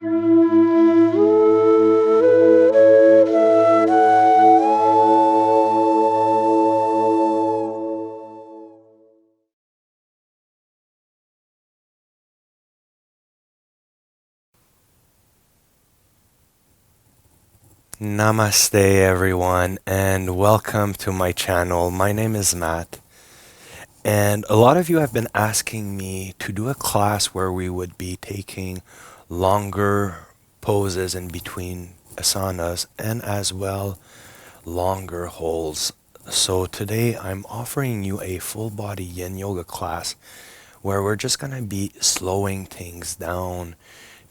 Namaste, everyone, and welcome to my channel. My name is Matt, and a lot of you have been asking me to do a class where we would be taking longer poses in between asanas and as well longer holds. So today I'm offering you a full body yin yoga class where we're just going to be slowing things down,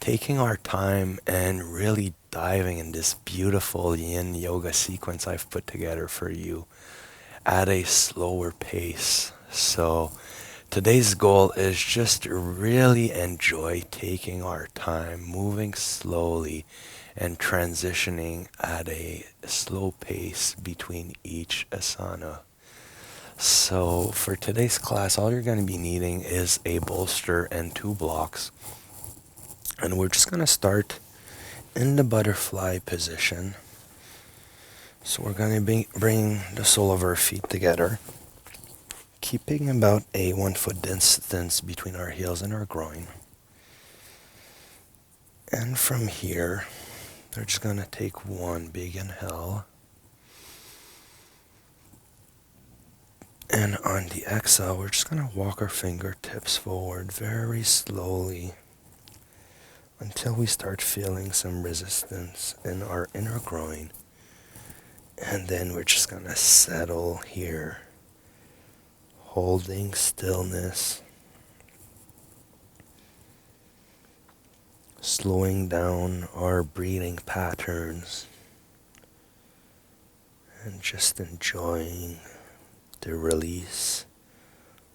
taking our time and really diving in this beautiful yin yoga sequence I've put together for you at a slower pace. So today's goal is just to really enjoy taking our time, moving slowly and transitioning at a slow pace between each asana. So for today's class, all you're going to be needing is a bolster and two blocks. And we're just going to start in the butterfly position. So we're going to bring the sole of our feet together, keeping about a 1 foot distance between our heels and our groin. And from here, we're just going to take one big inhale. And on the exhale, we're just going to walk our fingertips forward very slowly until we start feeling some resistance in our inner groin. And then we're just going to settle here, holding stillness, slowing down our breathing patterns, and just enjoying the release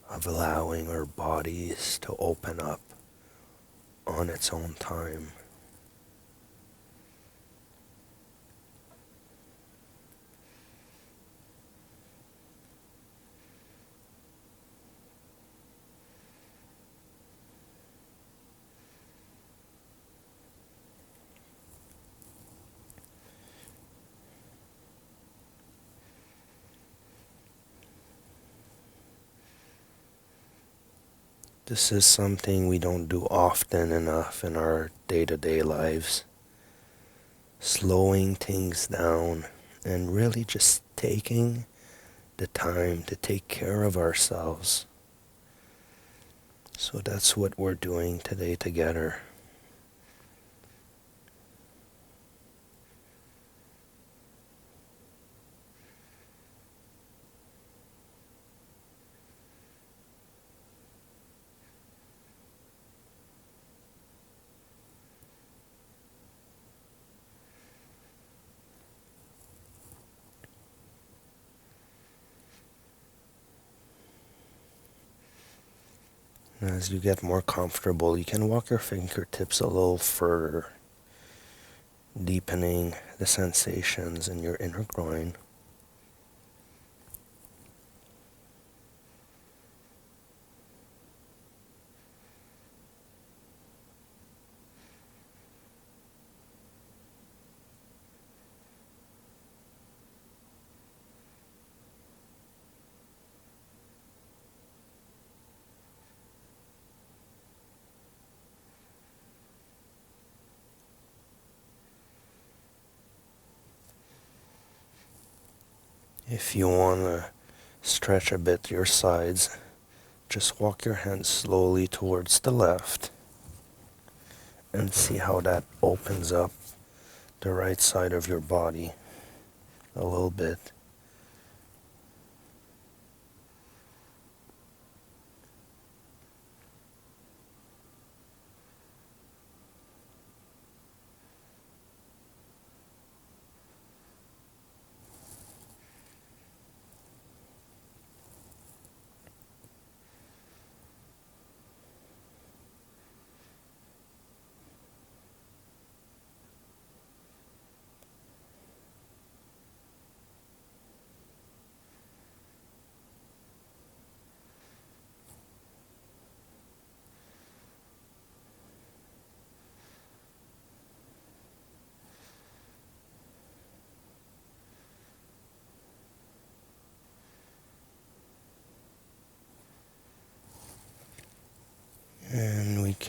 of allowing our bodies to open up on its own time. This is something we don't do often enough in our day-to-day lives. Slowing things down and really just taking the time to take care of ourselves. So that's what we're doing today together. As you get more comfortable, you can walk your fingertips a little further, deepening the sensations in your inner groin. If you want to stretch a bit your sides, just walk your hands slowly towards the left and see how that opens up the right side of your body a little bit.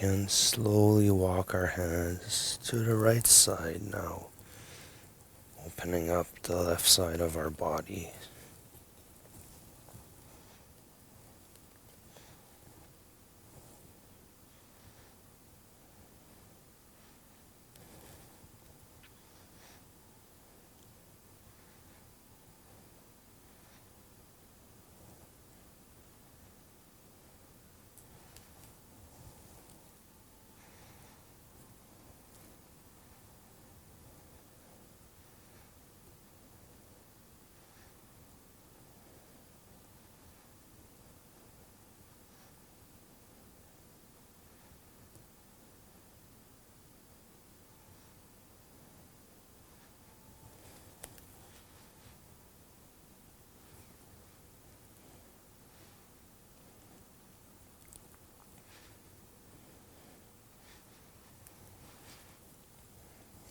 can slowly walk our hands to the right side now, opening up the left side of our body.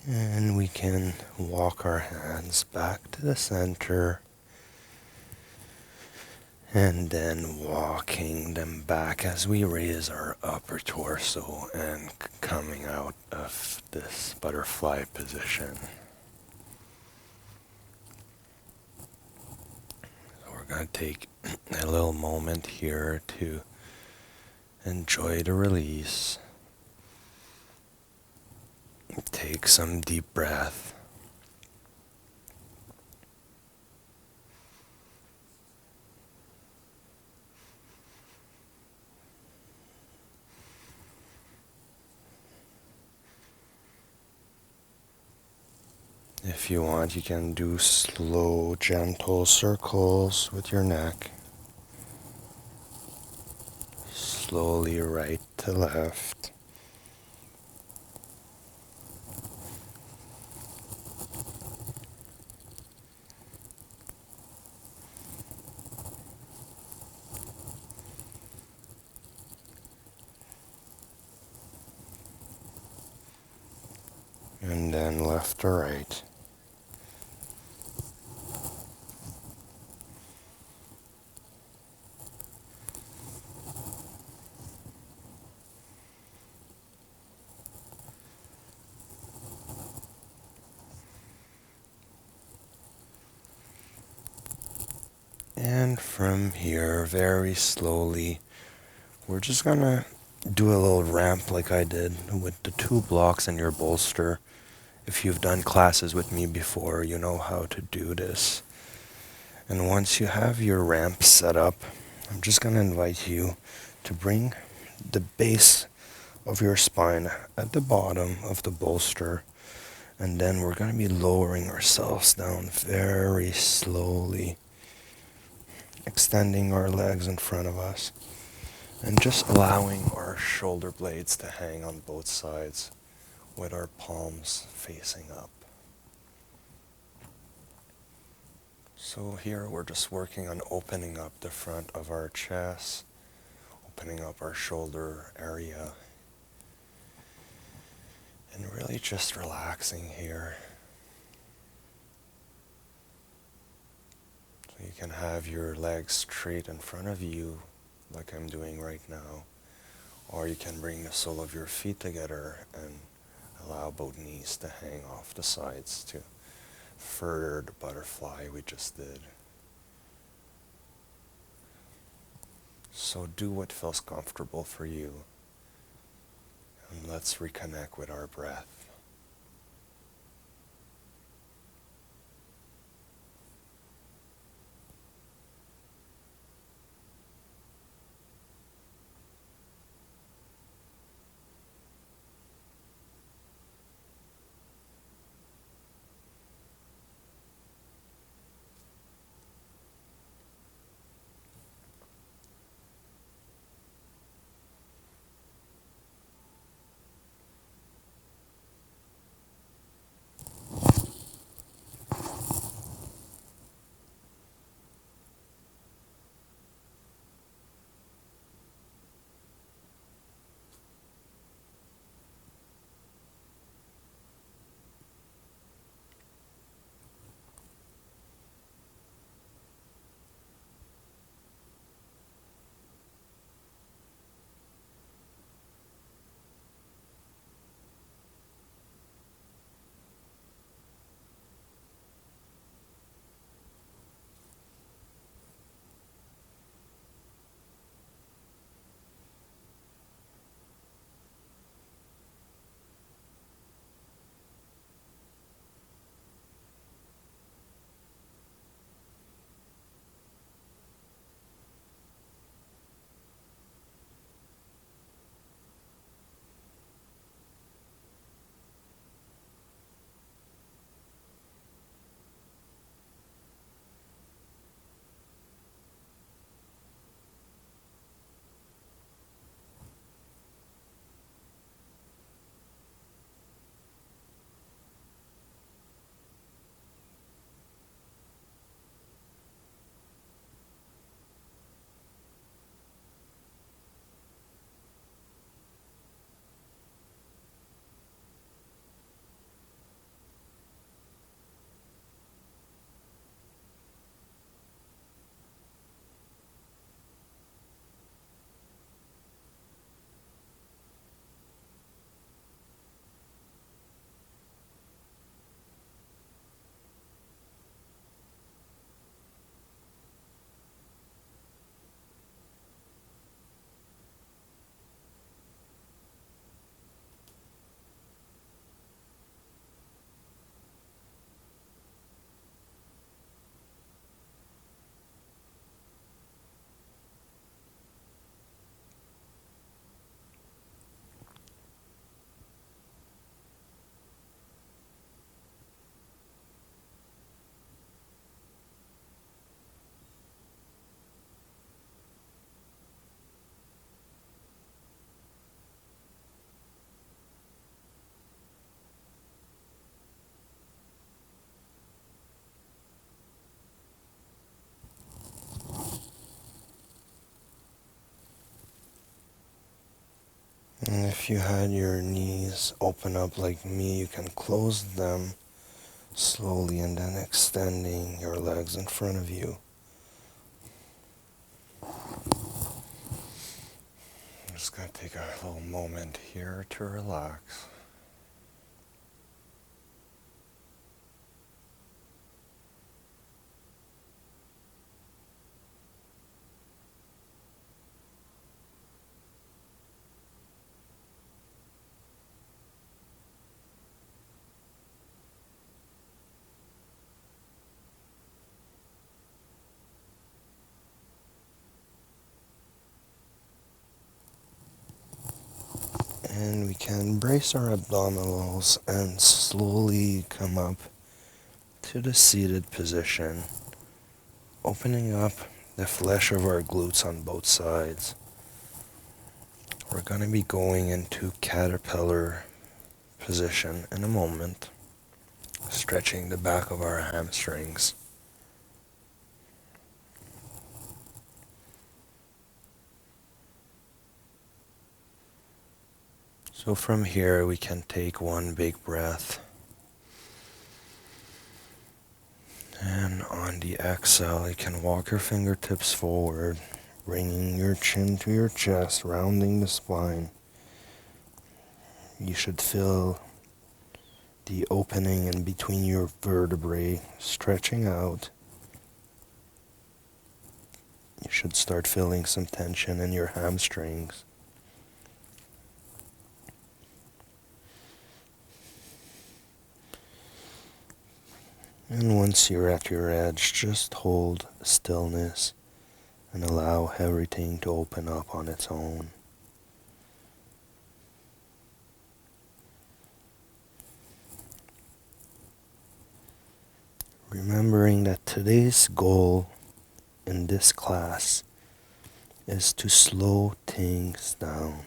And we can walk our hands back to the center, and then walking them back as we raise our upper torso and coming out of this butterfly position. So we're going to take a little moment here to enjoy the release. Take some deep breath. If you want, you can do slow, gentle circles with your neck. Slowly right to left. And then left to right. And from here, very slowly, we're just gonna do a little ramp like I did with the 2 blocks and your bolster. If you've done classes with me before, you know how to do this. And once you have your ramp set up, I'm just gonna invite you to bring the base of your spine at the bottom of the bolster, and then we're gonna be lowering ourselves down very slowly, extending our legs in front of us, and just allowing our shoulder blades to hang on both sides with our palms facing up. So here we're just working on opening up the front of our chest, opening up our shoulder area, and really just relaxing here. So you can have your legs straight in front of you, like I'm doing right now, or you can bring the sole of your feet together and allow both knees to hang off the sides to further the butterfly we just did. So do what feels comfortable for you, and let's reconnect with our breath. And if you had your knees open up like me, you can close them slowly and then extending your legs in front of you. I'm just going to take a little moment here to relax. And we can brace our abdominals and slowly come up to the seated position, opening up the flesh of our glutes on both sides. We're going to be going into caterpillar position in a moment, stretching the back of our hamstrings. So from here we can take one big breath. And on the exhale, you can walk your fingertips forward, bringing your chin to your chest, rounding the spine. You should feel the opening in between your vertebrae stretching out. You should start feeling some tension in your hamstrings. And once you're at your edge, just hold stillness and allow everything to open up on its own. Remembering that today's goal in this class is to slow things down.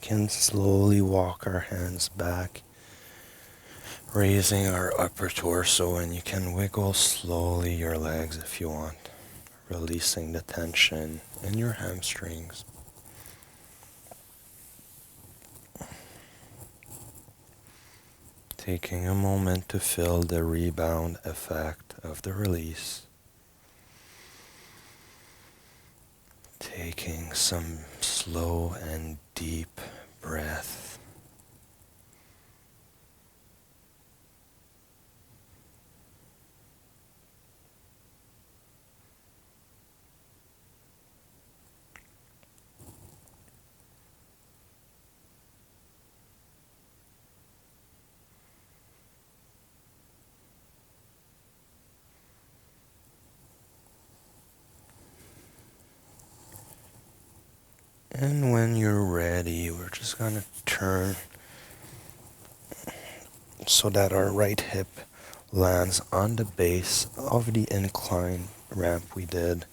can slowly walk our hands back, raising our upper torso, and you can wiggle slowly your legs if you want, releasing the tension in your hamstrings. Taking a moment to feel the rebound effect of the release. Taking some slow and deep breath. And when you're ready, we're just going to turn so that our right hip lands on the base of the incline ramp we did.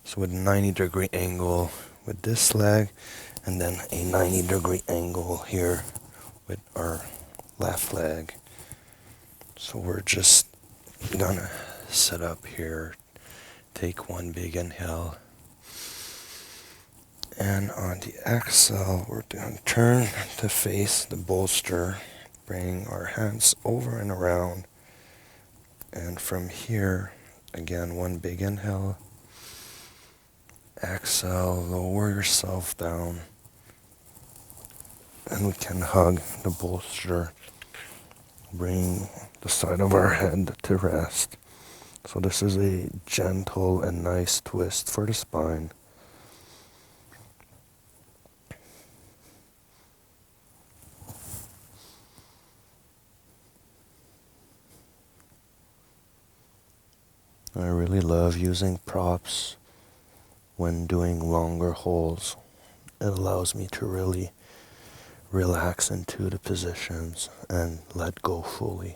So with a 90-degree angle with this leg, and then a 90-degree angle here with our left leg. So we're just gonna sit up here, take one big inhale, and on the exhale, we're gonna turn to face the bolster, bring our hands over and around, and from here, again, one big inhale, exhale, lower yourself down, and we can hug the bolster, bring the side of our head to rest. So this is a gentle and nice twist for the spine. I really love using props when doing longer holds. It allows me to really relax into the positions and let go fully.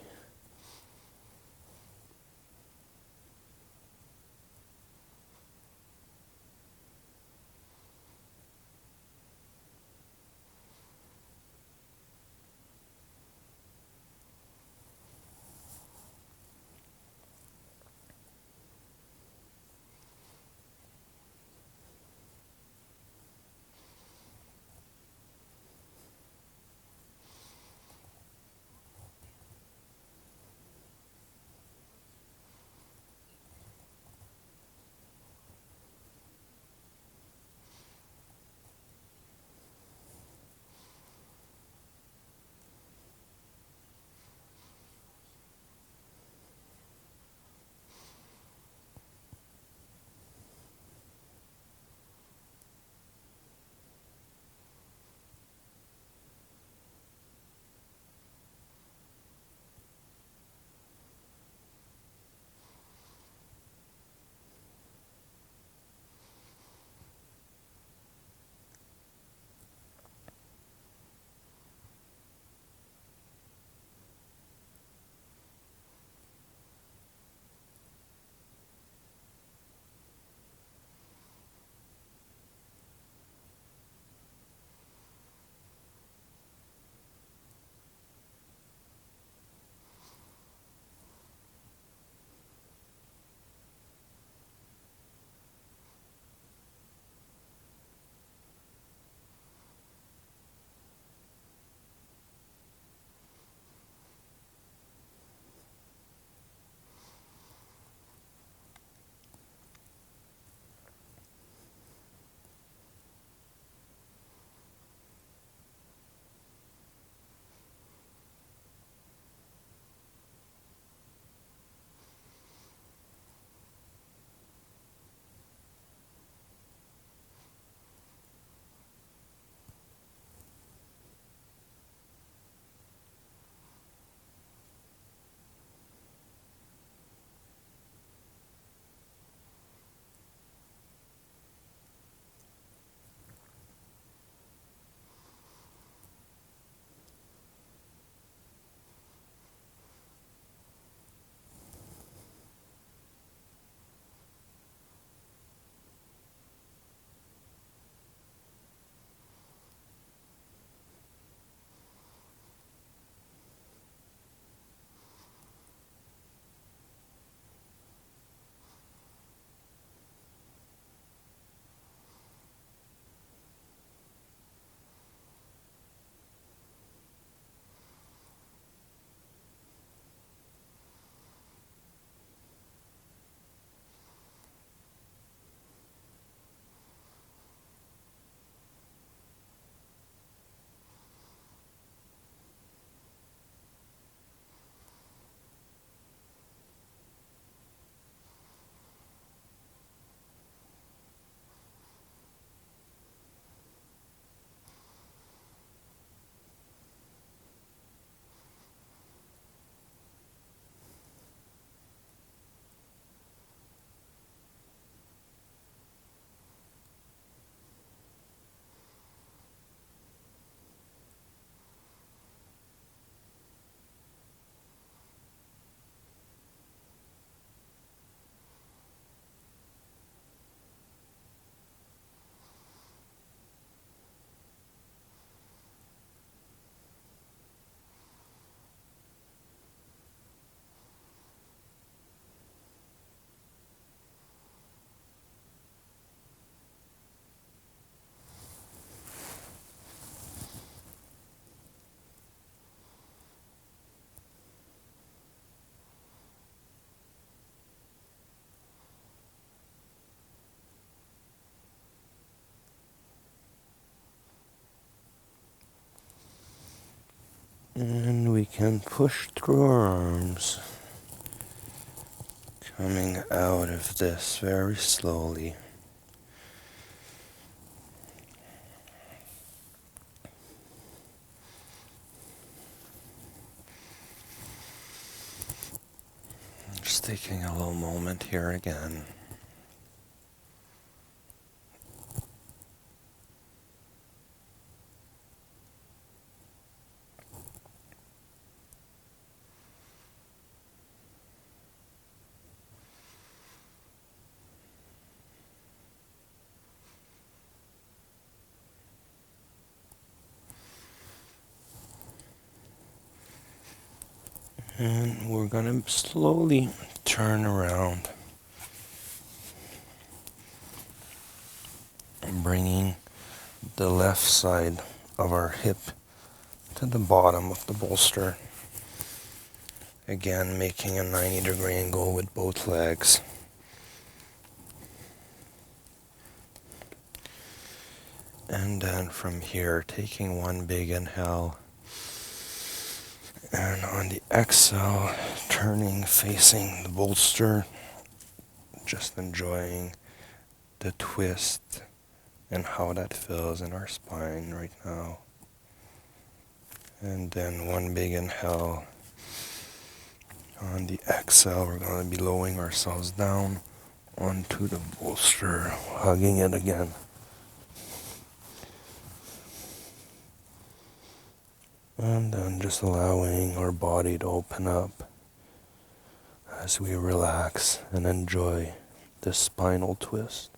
And we can push through our arms, coming out of this very slowly. Just taking a little moment here again. And we're going to slowly turn around, bringing the left side of our hip to the bottom of the bolster. Again, making a 90-degree angle with both legs. And then from here, taking one big inhale. And on the exhale, turning, facing the bolster. Just enjoying the twist and how that feels in our spine right now. And then one big inhale. On the exhale, we're going to be lowering ourselves down onto the bolster, hugging it again. And then just allowing our body to open up as we relax and enjoy this spinal twist.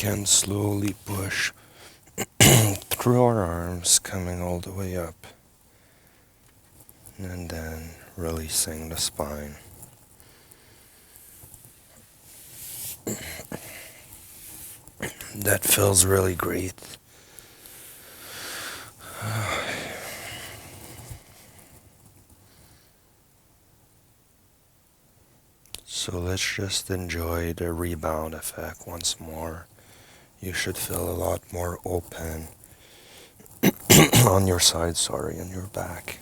can slowly push through our arms, coming all the way up, and then releasing the spine. That feels really great. So let's just enjoy the rebound effect once more. You should feel a lot more open on your side, on your back.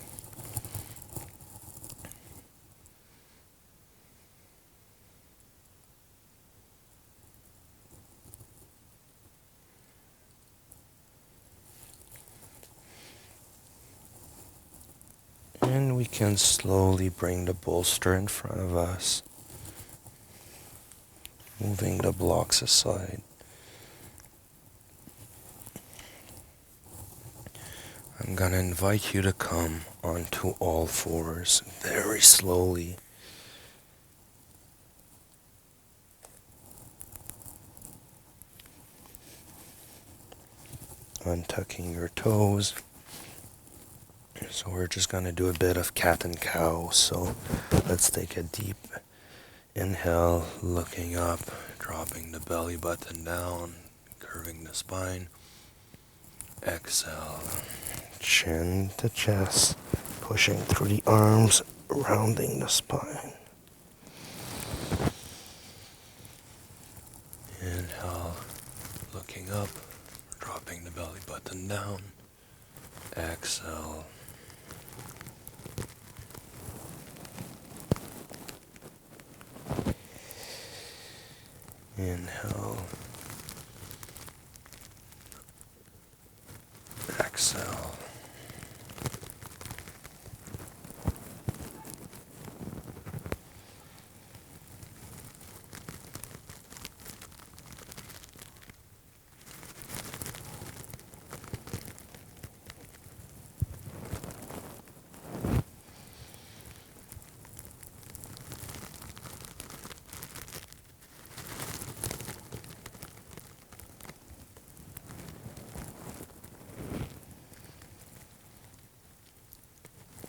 And we can slowly bring the bolster in front of us, moving the blocks aside. I'm gonna invite you to come onto all fours very slowly. Untucking your toes. So we're just gonna do a bit of cat and cow. So let's take a deep inhale, looking up, dropping the belly button down, curving the spine. Exhale, chin to chest, pushing through the arms, rounding the spine. Inhale, looking up, dropping the belly button down. Exhale. Inhale. Exhale.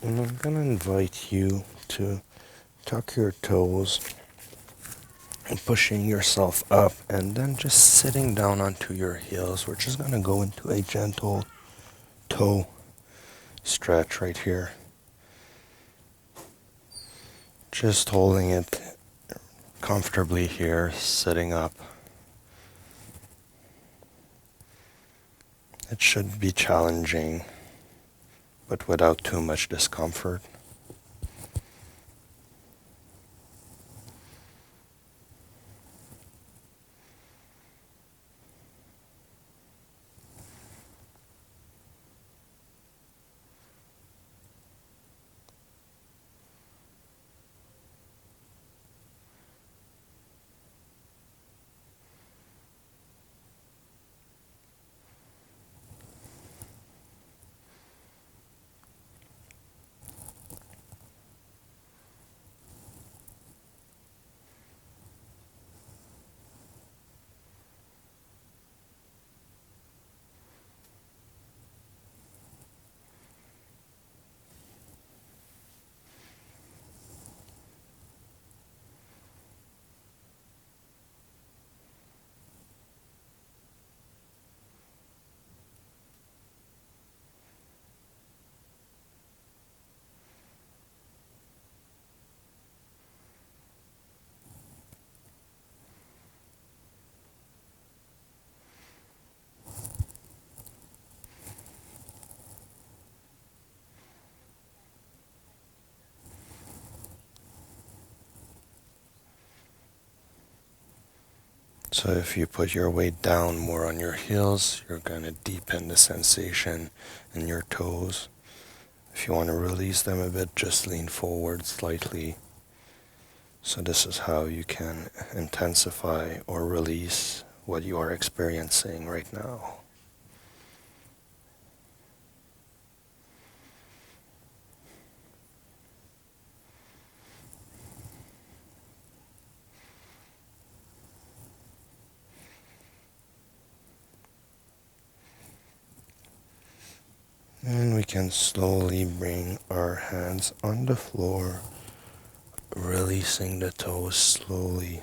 And I'm going to invite you to tuck your toes and pushing yourself up and then just sitting down onto your heels. We're just going to go into a gentle toe stretch right here. Just holding it comfortably here, sitting up. It should be challenging, but without too much discomfort. So if you put your weight down more on your heels, you're going to deepen the sensation in your toes. If you want to release them a bit, just lean forward slightly. So this is how you can intensify or release what you are experiencing right now. we can slowly bring our hands on the floor, releasing the toes slowly.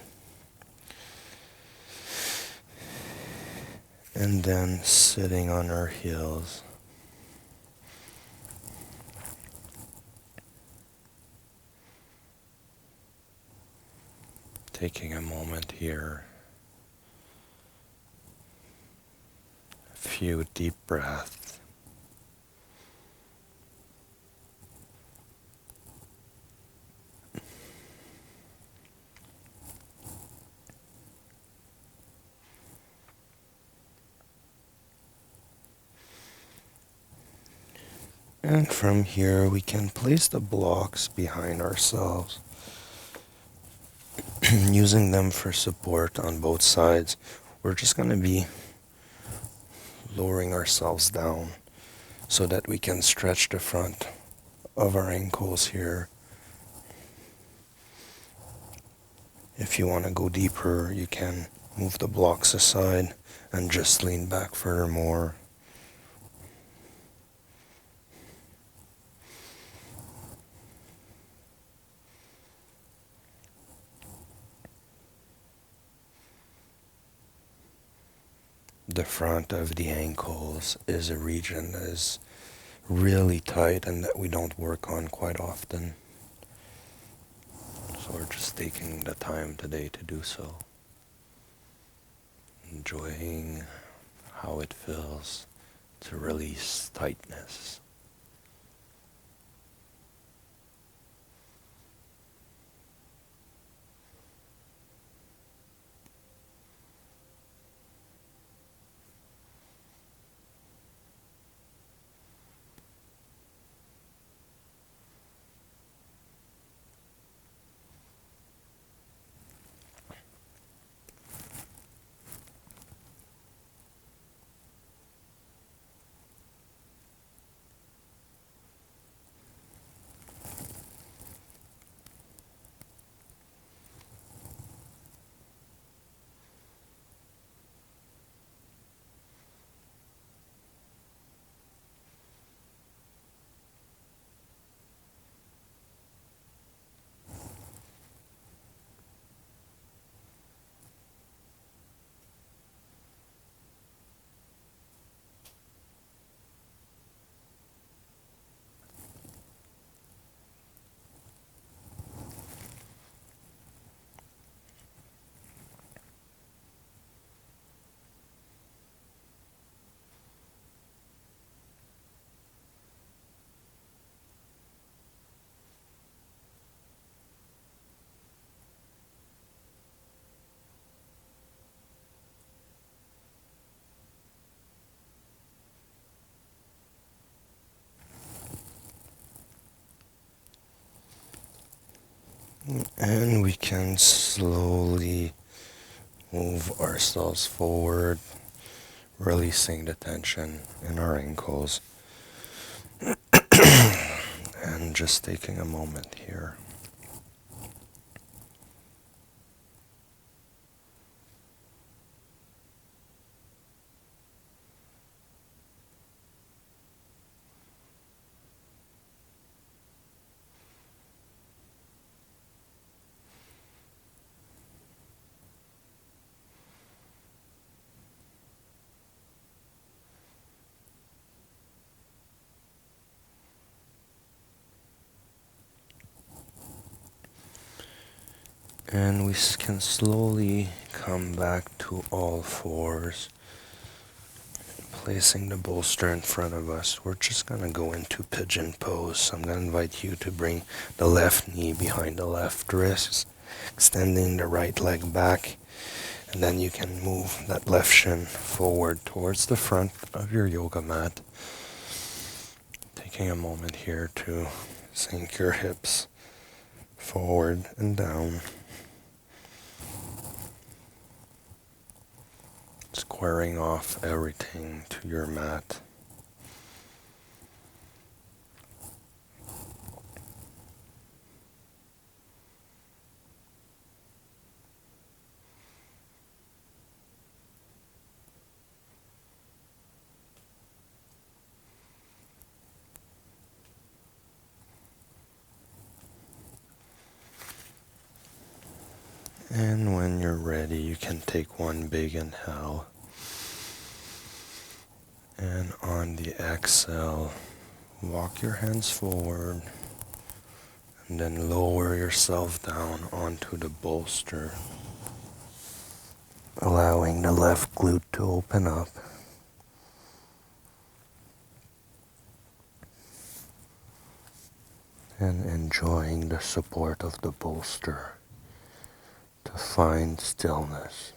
And then sitting on our heels. Taking a moment here. A few deep breaths. And from here we can place the blocks behind ourselves, using them for support on both sides. We're just going to be lowering ourselves down so that we can stretch the front of our ankles here. If you want to go deeper, you can move the blocks aside and just lean back furthermore. The front of the ankles is a region that is really tight and that we don't work on quite often. So we're just taking the time today to do so. Enjoying how it feels to release tightness. And we can slowly move ourselves forward, releasing the tension in our ankles. And just taking a moment here. And we can slowly come back to all fours, placing the bolster in front of us. We're just going to go into pigeon pose. So I'm going to invite you to bring the left knee behind the left wrist, extending the right leg back, and then you can move that left shin forward towards the front of your yoga mat. Taking a moment here to sink your hips forward and down. Squaring off everything to your mat. And when you're ready, you can take one big inhale. And on the exhale, walk your hands forward and then lower yourself down onto the bolster, allowing the left glute to open up. And enjoying the support of the bolster to find stillness.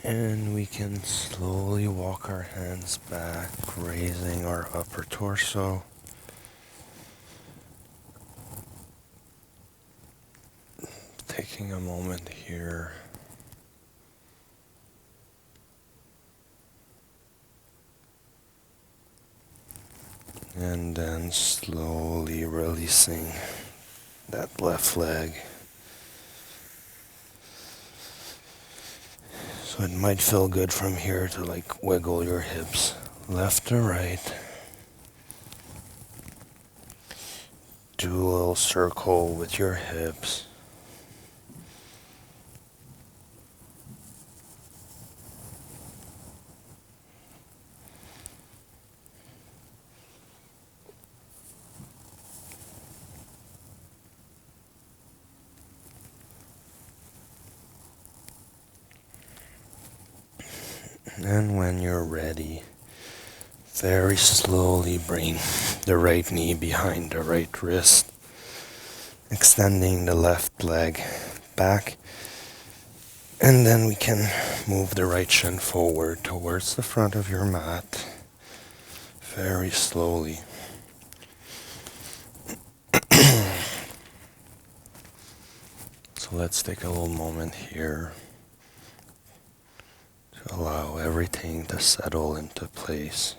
And we can slowly walk our hands back, raising our upper torso. Taking a moment here. And then slowly releasing that left leg. So it might feel good from here to like wiggle your hips left to right. Do a little circle with your hips. And when you're ready, very slowly bring the right knee behind the right wrist, extending the left leg back, and then we can move the right shin forward towards the front of your mat, very slowly. So let's take a little moment here to allow everything to settle into place.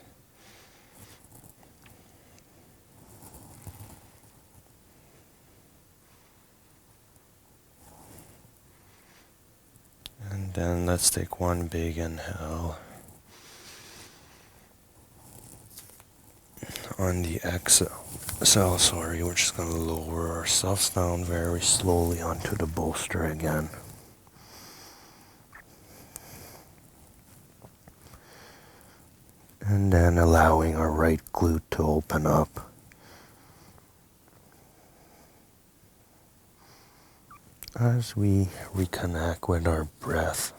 And then let's take one big inhale. On the exhale, we're just going to lower ourselves down very slowly onto the bolster again. And then allowing our right glute to open up. As we reconnect with our breath.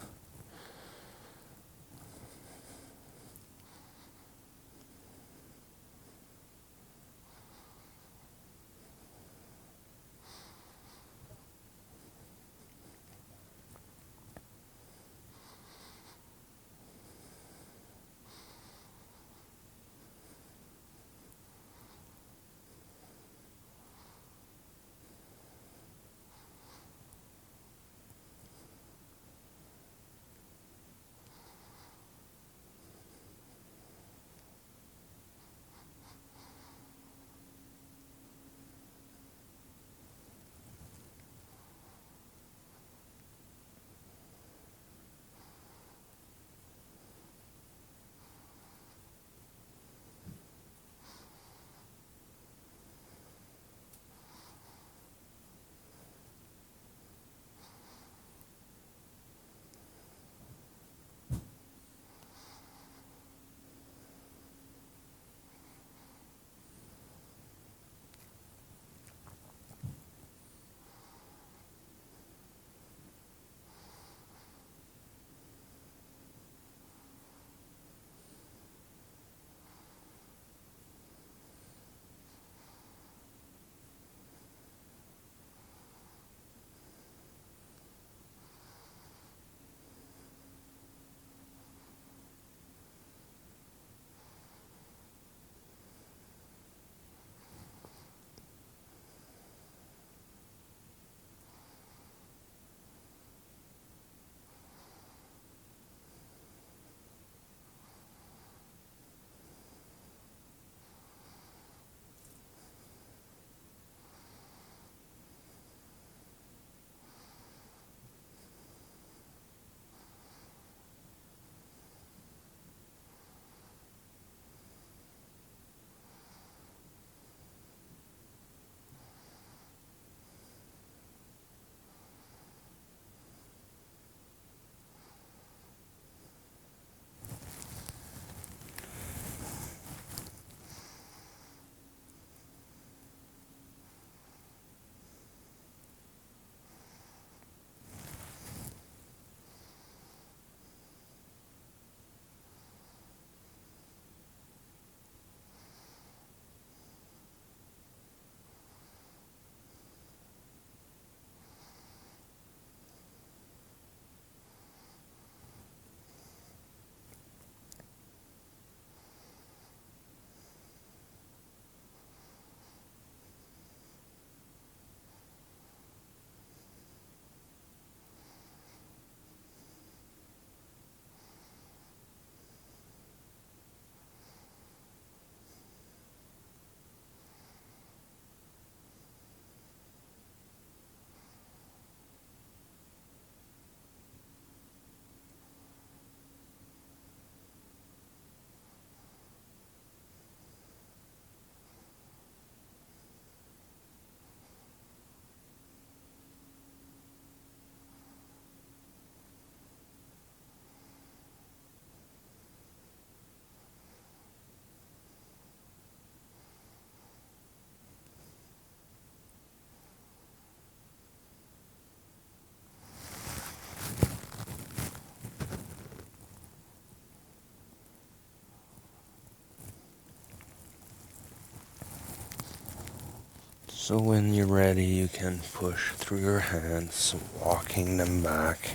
So when you're ready, you can push through your hands, walking them back,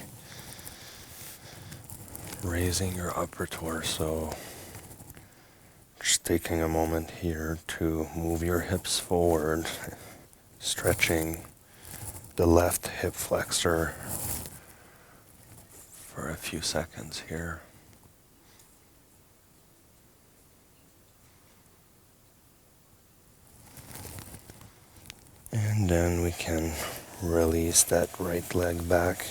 raising your upper torso. Just taking a moment here to move your hips forward, stretching the left hip flexor for a few seconds here. And then we can release that right leg back,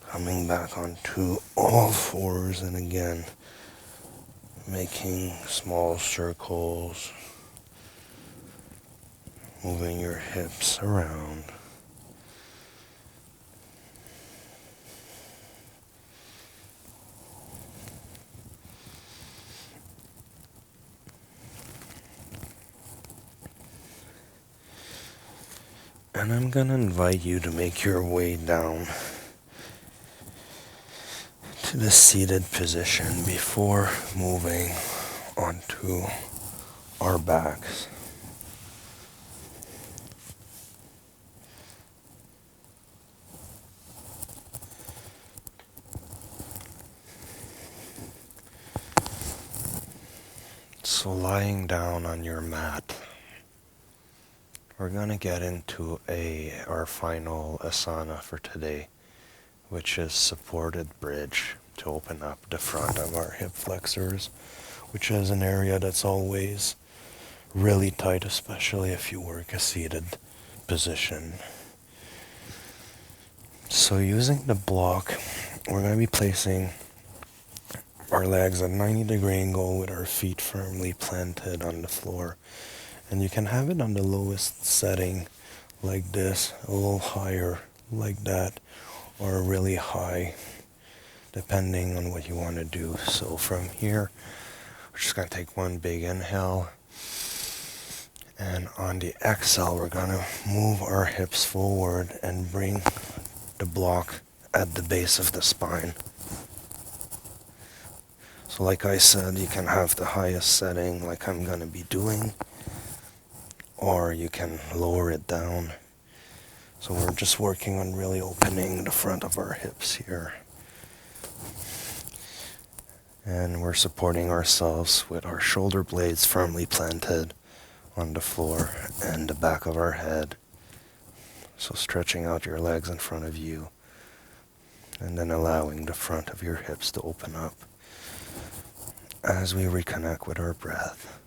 coming back onto all fours, and again making small circles, moving your hips around. And I'm going to invite you to make your way down to the seated position before moving onto our backs. So lying down on your mat, we're going to get into our final asana for today, which is supported bridge, to open up the front of our hip flexors, which is an area that's always really tight, especially if you work a seated position. So using the block, we're going to be placing our legs at 90-degree angle with our feet firmly planted on the floor. And you can have it on the lowest setting like this, a little higher like that, or really high, depending on what you want to do. So from here, we're just going to take one big inhale. And on the exhale, we're going to move our hips forward and bring the block at the base of the spine. So like I said, you can have the highest setting like I'm going to be doing, or you can lower it down. So we're just working on really opening the front of our hips here. And we're supporting ourselves with our shoulder blades firmly planted on the floor and the back of our head. So stretching out your legs in front of you, and then allowing the front of your hips to open up as we reconnect with our breath.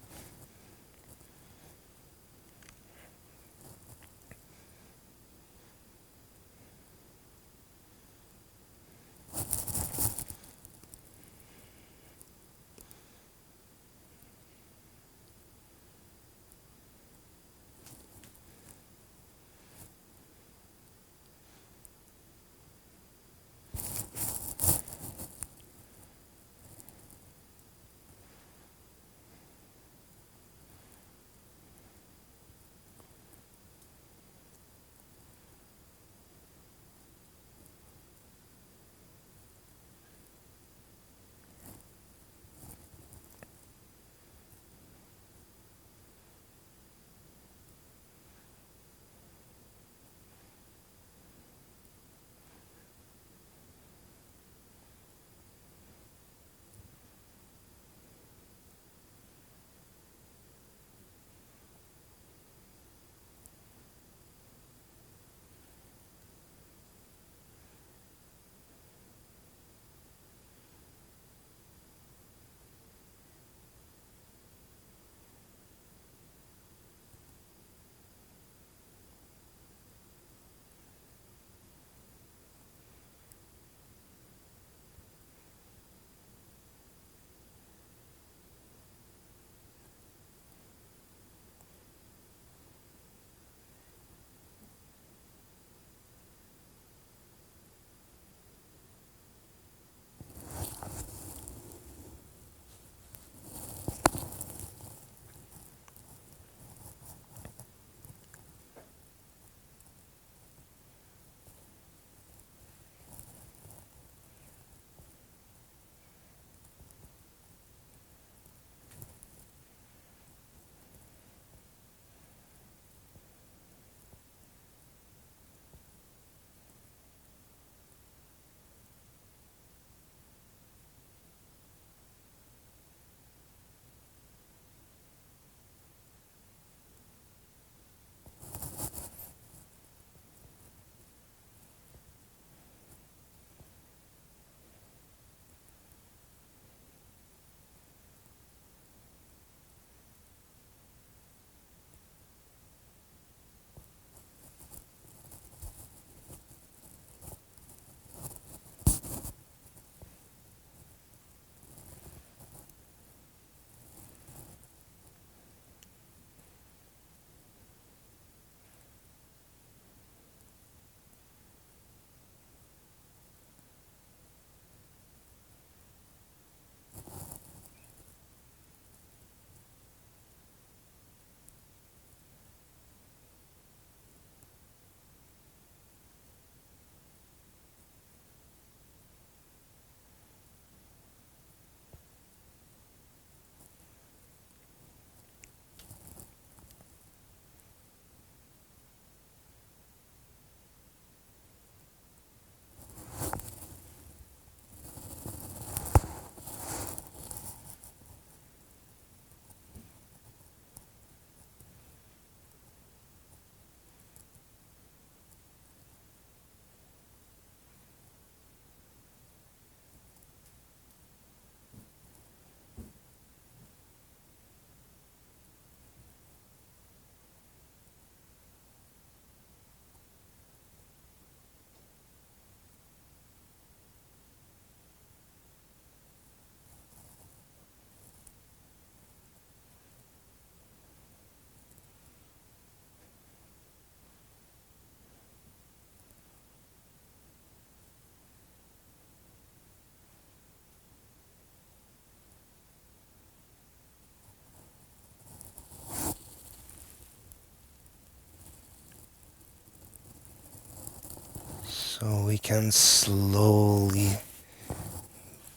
So we can slowly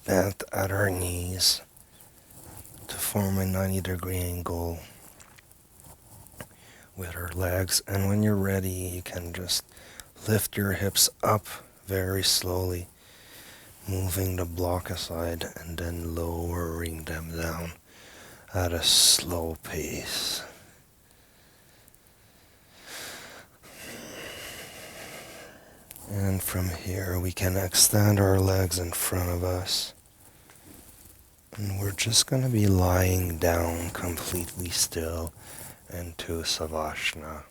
bend at our knees to form a 90-degree angle with our legs. And when you're ready, you can just lift your hips up very slowly, moving the block aside and then lowering them down at a slow pace. And from here, we can extend our legs in front of us. And we're just going to be lying down completely still into Savasana.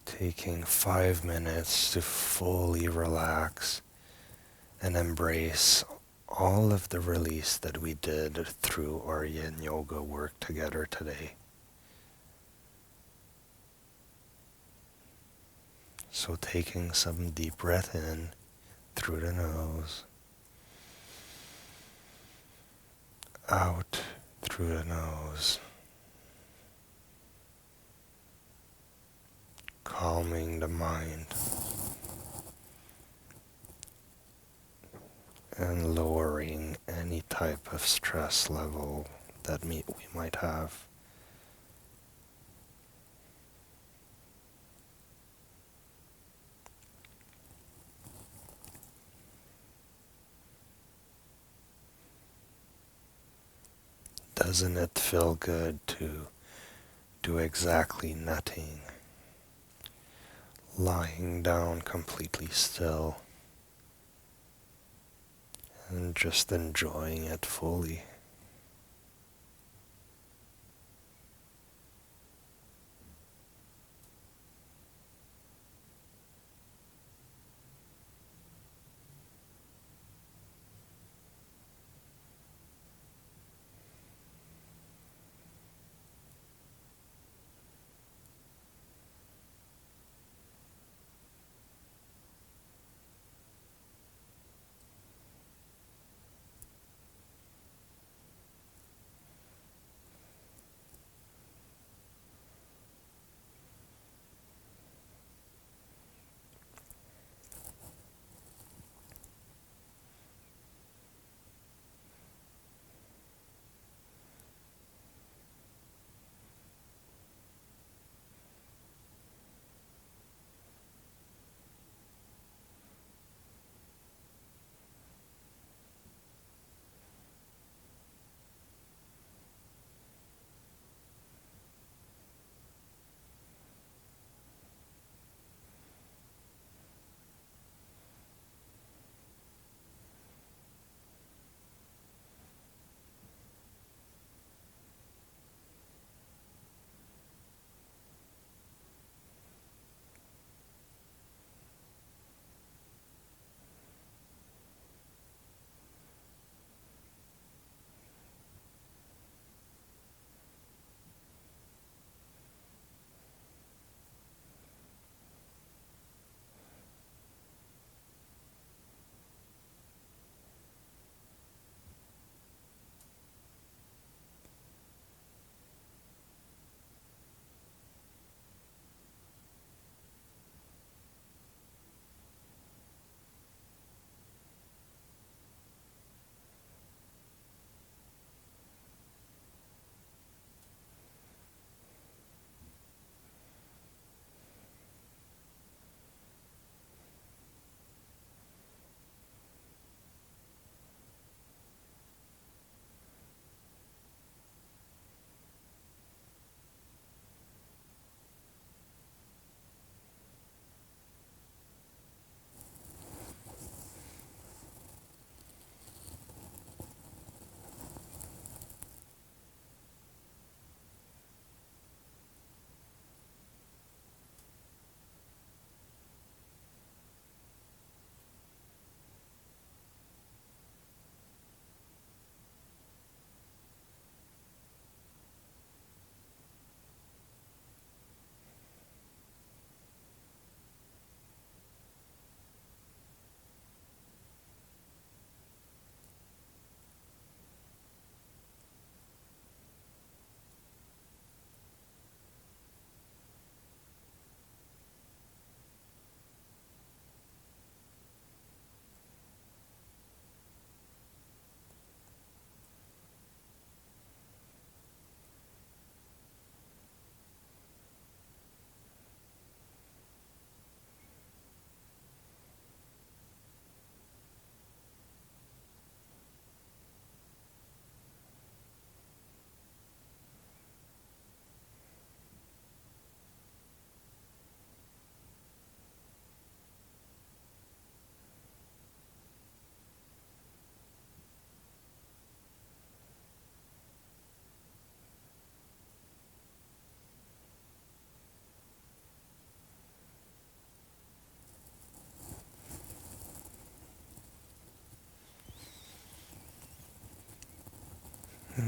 Taking 5 minutes to fully relax and embrace all of the release that we did through our yin yoga work together today. So taking some deep breath in through the nose, out through the nose, calming the mind and lowering any type of stress level that we might have. Doesn't it feel good to do exactly nothing? Lying down completely still and just enjoying it fully.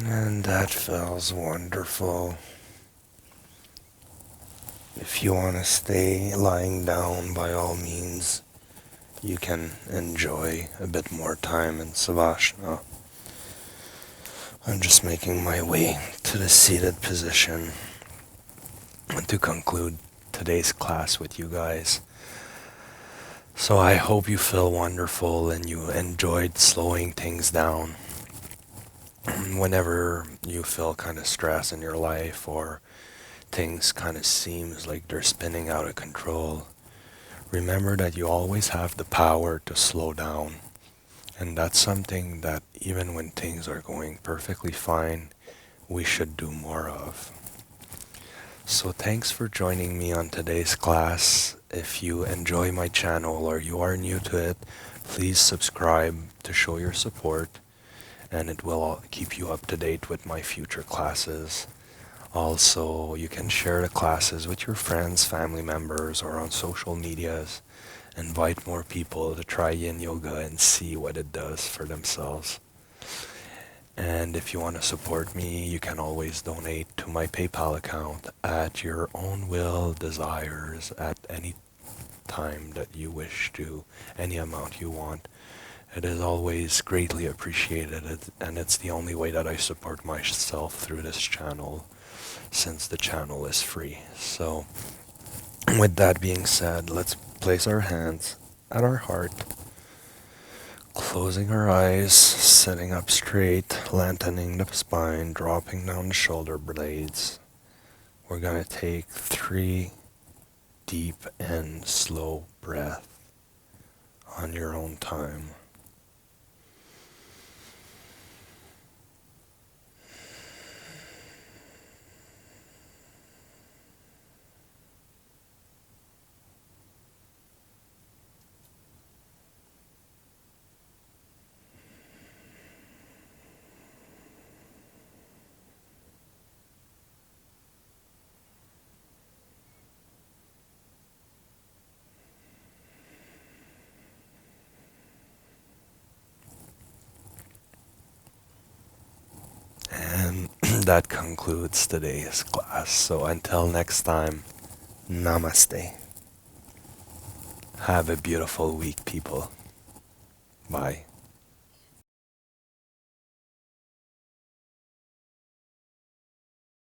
And that feels wonderful. If you want to stay lying down, by all means, you can enjoy a bit more time in Savasana. I'm just making my way to the seated position to conclude today's class with you guys. So I hope you feel wonderful and you enjoyed slowing things down. Whenever you feel kind of stress in your life or things kind of seems like they're spinning out of control, remember that you always have the power to slow down. And that's something that even when things are going perfectly fine, we should do more of. So thanks for joining me on today's class. If you enjoy my channel or you are new to it, please subscribe to show your support, and it will keep you up to date with my future classes. Also, you can share the classes with your friends, family members, or on social medias. Invite more people to try yin yoga and see what it does for themselves. And if you want to support me, you can always donate to my PayPal account at your own will, desires, at any time that you wish to, any amount you want. It is always greatly appreciated, and it's the only way that I support myself through this channel, since the channel is free. So, with that being said, let's place our hands at our heart, closing our eyes, sitting up straight, lengthening the spine, dropping down the shoulder blades. We're going to take 3 deep and slow breaths on your own time. And that concludes today's class. So until next time, namaste. Have a beautiful week, people. Bye.